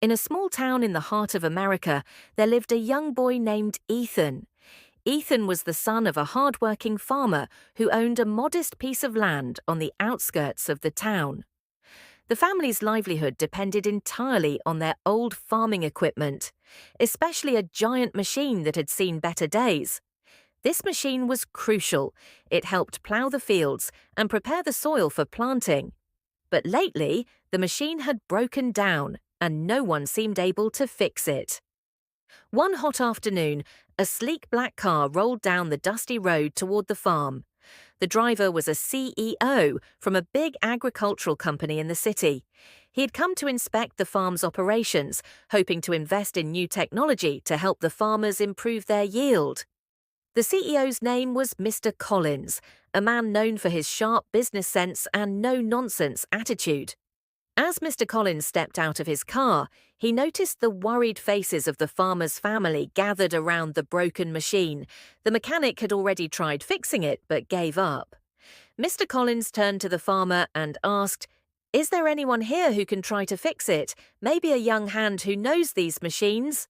In a small town in the heart of America, there lived a young boy named Ethan. Ethan was the son of a hard-working farmer who owned a modest piece of land on the outskirts of the town. The family's livelihood depended entirely on their old farming equipment, especially a giant machine that had seen better days. This machine was crucial. It helped plough the fields and prepare the soil for planting. But lately, the machine had broken down, and no one seemed able to fix it. One hot afternoon, a sleek black car rolled down the dusty road toward the farm. The driver was a CEO from a big agricultural company in the city. He had come to inspect the farm's operations, hoping to invest in new technology to help the farmers improve their yield. The CEO's name was Mr. Collins, a man known for his sharp business sense and no-nonsense attitude. As Mr. Collins stepped out of his car, he noticed the worried faces of the farmer's family gathered around the broken machine. The mechanic had already tried fixing it but gave up. Mr. Collins turned to the farmer and asked, "Is there anyone here who can try to fix it? Maybe a young hand who knows these machines?"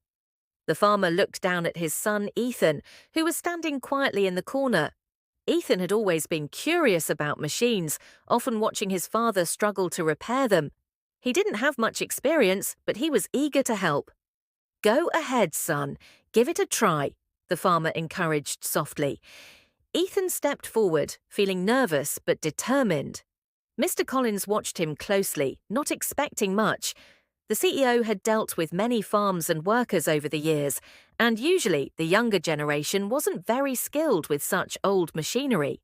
The farmer looked down at his son Ethan, who was standing quietly in the corner. Ethan had always been curious about machines, often watching his father struggle to repair them. He didn't have much experience, but he was eager to help. "Go ahead, son. Give it a try," the farmer encouraged softly. Ethan stepped forward, feeling nervous but determined. Mr. Collins watched him closely, not expecting much. The CEO had dealt with many farms and workers over the years, and usually the younger generation wasn't very skilled with such old machinery.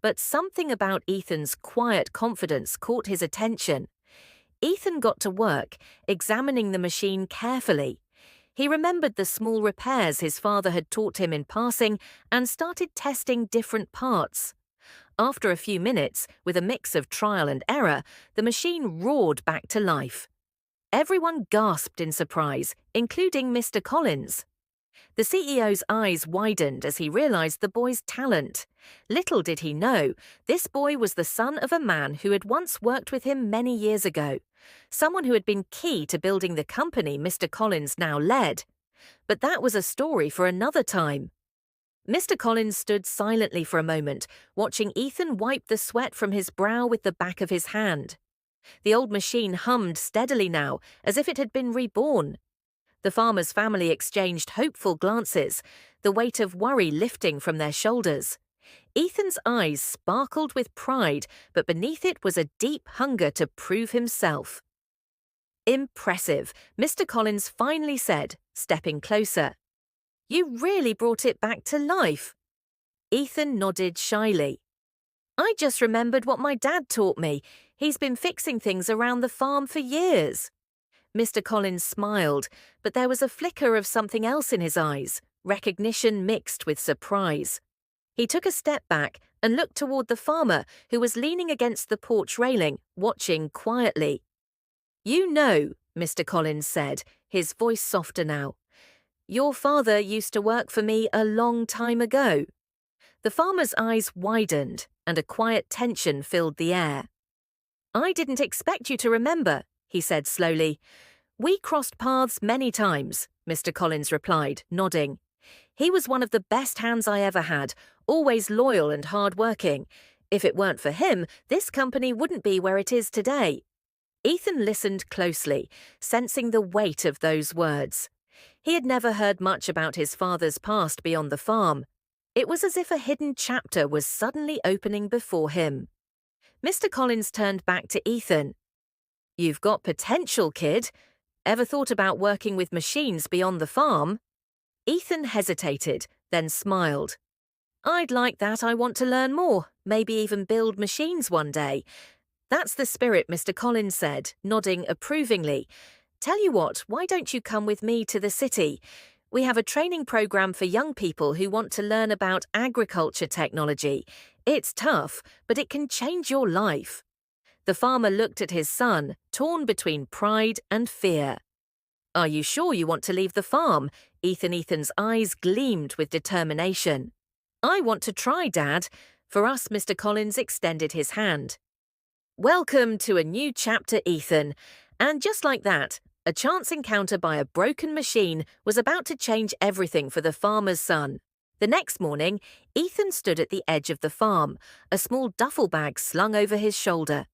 But something about Ethan's quiet confidence caught his attention. Ethan got to work, examining the machine carefully. He remembered the small repairs his father had taught him in passing and started testing different parts. After a few minutes, with a mix of trial and error, the machine roared back to life. Everyone gasped in surprise, including Mr. Collins. The CEO's eyes widened as he realized the boy's talent. Little did he know, this boy was the son of a man who had once worked with him many years ago, someone who had been key to building the company Mr. Collins now led. But that was a story for another time. Mr. Collins stood silently for a moment, watching Ethan wipe the sweat from his brow with the back of his hand. The old machine hummed steadily now, as if it had been reborn. The farmer's family exchanged hopeful glances, the weight of worry lifting from their shoulders. Ethan's eyes sparkled with pride, but beneath it was a deep hunger to prove himself. "Impressive," Mr. Collins finally said, stepping closer. "You really brought it back to life." Ethan nodded shyly. "I just remembered what my dad taught me. He's been fixing things around the farm for years." Mr. Collins smiled, but there was a flicker of something else in his eyes, recognition mixed with surprise. He took a step back and looked toward the farmer, who was leaning against the porch railing, watching quietly. "You know," Mr. Collins said, his voice softer now, "your father used to work for me a long time ago." The farmer's eyes widened, and a quiet tension filled the air. "I didn't expect you to remember," he said slowly. "We crossed paths many times," Mr. Collins replied, nodding. "He was one of the best hands I ever had, always loyal and hard-working. If it weren't for him, this company wouldn't be where it is today." Ethan listened closely, sensing the weight of those words. He had never heard much about his father's past beyond the farm. It was as if a hidden chapter was suddenly opening before him. Mr. Collins turned back to Ethan. "You've got potential, kid. Ever thought about working with machines beyond the farm?" Ethan hesitated, then smiled. "I'd like that. I want to learn more, maybe even build machines one day." "That's the spirit," Mr. Collins said, nodding approvingly. "Tell you what, why don't you come with me to the city? We have a training program for young people who want to learn about agriculture technology. It's tough, but it can change your life." The farmer looked at his son, torn between pride and fear. "Are you sure you want to leave the farm?" Ethan's eyes gleamed with determination. "I want to try, Dad." For us, Mr. Collins extended his hand. "Welcome to a new chapter, Ethan." And just like that, A chance encounter by a broken machine was about to change everything for the farmer's son. The next morning, Ethan stood at the edge of the farm, a small duffel bag slung over his shoulder.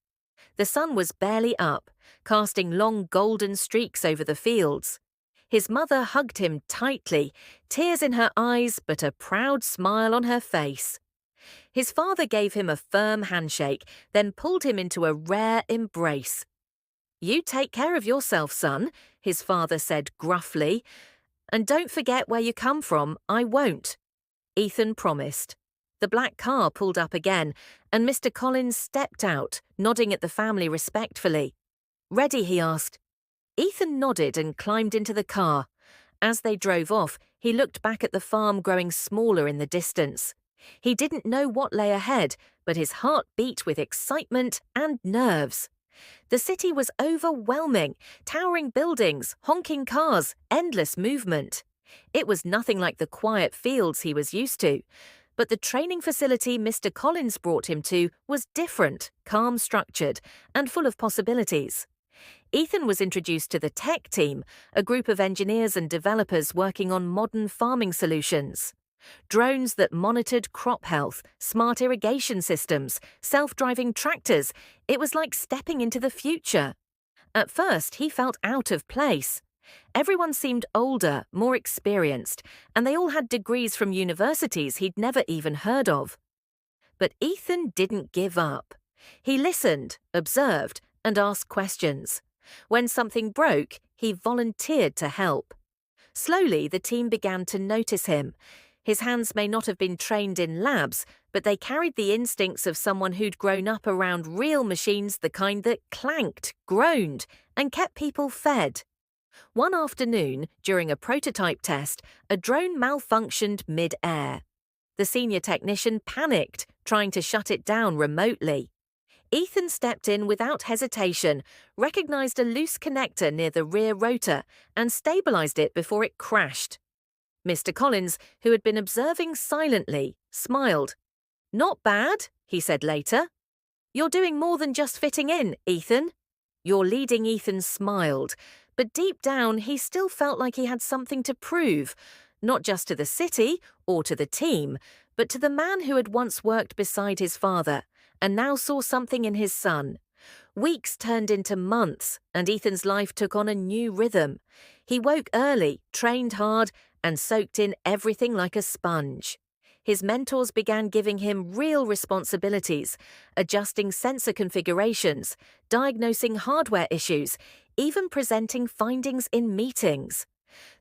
The sun was barely up, casting long golden streaks over the fields. His mother hugged him tightly, tears in her eyes but a proud smile on her face. His father gave him a firm handshake, then pulled him into a rare embrace. "You take care of yourself, son," his father said gruffly. "And don't forget where you come from, I won't." Ethan promised. The black car pulled up again, and Mr. Collins stepped out, nodding at the family respectfully. "Ready?" he asked. Ethan nodded and climbed into the car. As they drove off, he looked back at the farm growing smaller in the distance. He didn't know what lay ahead, but his heart beat with excitement and nerves. The city was overwhelming, towering buildings, honking cars, endless movement. It was nothing like the quiet fields he was used to, but the training facility Mr. Collins brought him to was different, calm structured, and full of possibilities. Ethan was introduced to the tech team, a group of engineers and developers working on modern farming solutions. Drones that monitored crop health, smart irrigation systems, self-driving tractors. It was like stepping into the future. At first, he felt out of place. Everyone seemed older, more experienced, and they all had degrees from universities he'd never even heard of. But Ethan didn't give up. He listened, observed, and asked questions. When something broke, he volunteered to help. Slowly, the team began to notice him. His hands may not have been trained in labs, but they carried the instincts of someone who'd grown up around real machines, the kind that clanked, groaned, and kept people fed. One afternoon, during a prototype test, a drone malfunctioned mid-air. The senior technician panicked, trying to shut it down remotely. Ethan stepped in without hesitation, recognized a loose connector near the rear rotor, and stabilized it before it crashed. Mr. Collins, who had been observing silently, smiled. "Not bad," he said later. "You're doing more than just fitting in, Ethan." Your leading Ethan smiled, but deep down he still felt like he had something to prove, not just to the city or to the team, but to the man who had once worked beside his father and now saw something in his son. Weeks turned into months, and Ethan's life took on a new rhythm. He woke early, trained hard, and soaked in everything like a sponge. His mentors began giving him real responsibilities, adjusting sensor configurations, diagnosing hardware issues, even presenting findings in meetings.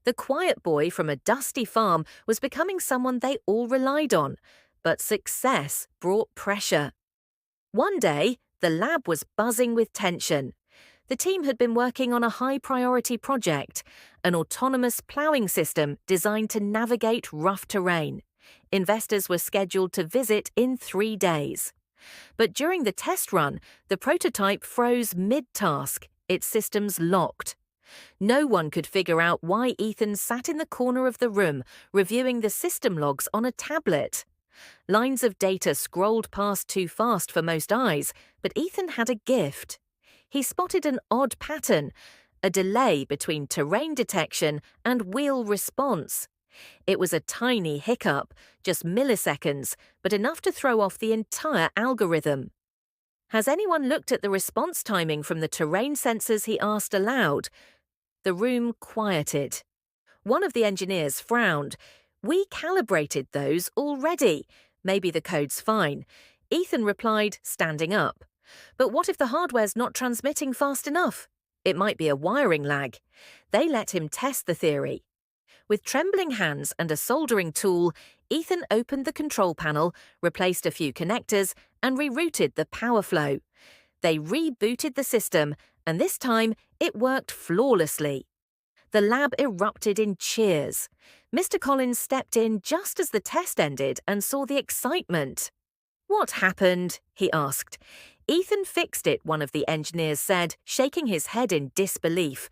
The quiet boy from a dusty farm was becoming someone they all relied on, but success brought pressure. One day, the lab was buzzing with tension. The team had been working on a high-priority project, an autonomous ploughing system designed to navigate rough terrain. Investors were scheduled to visit in 3 days. But during the test run, the prototype froze mid-task, its systems locked. No one could figure out why Ethan sat in the corner of the room, reviewing the system logs on a tablet. Lines of data scrolled past too fast for most eyes, but Ethan had a gift. He spotted an odd pattern, a delay between terrain detection and wheel response. It was a tiny hiccup, just milliseconds, but enough to throw off the entire algorithm. "Has anyone looked at the response timing from the terrain sensors?" he asked aloud. The room quieted. One of the engineers frowned. "We calibrated those already. Maybe the code's fine." Ethan replied, standing up. "But what if the hardware's not transmitting fast enough? It might be a wiring lag." They let him test the theory. With trembling hands and a soldering tool, Ethan opened the control panel, replaced a few connectors, and rerouted the power flow. They rebooted the system, and this time it worked flawlessly. The lab erupted in cheers. Mr. Collins stepped in just as the test ended and saw the excitement. "What happened?" he asked. "Ethan fixed it," one of the engineers said, shaking his head in disbelief.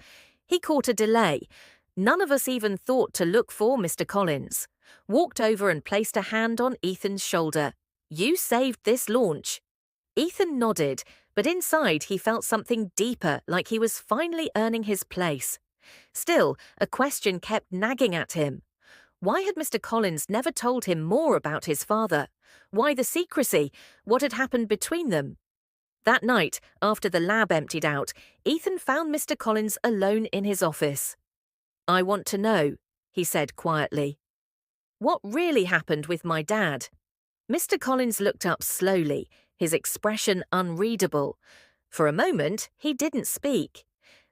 "He caught a delay. None of us even thought to look for Mr. Collins." Walked over and placed a hand on Ethan's shoulder. "You saved this launch." Ethan nodded, but inside he felt something deeper, like he was finally earning his place. Still, a question kept nagging at him. Why had Mr. Collins never told him more about his father? Why the secrecy? What had happened between them? That night, after the lab emptied out, Ethan found Mr. Collins alone in his office. "I want to know," he said quietly. "What really happened with my dad?" Mr. Collins looked up slowly, his expression unreadable. For a moment, he didn't speak.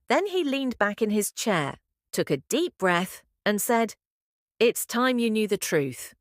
Then he leaned back in his chair, took a deep breath, and said, "It's time you knew the truth."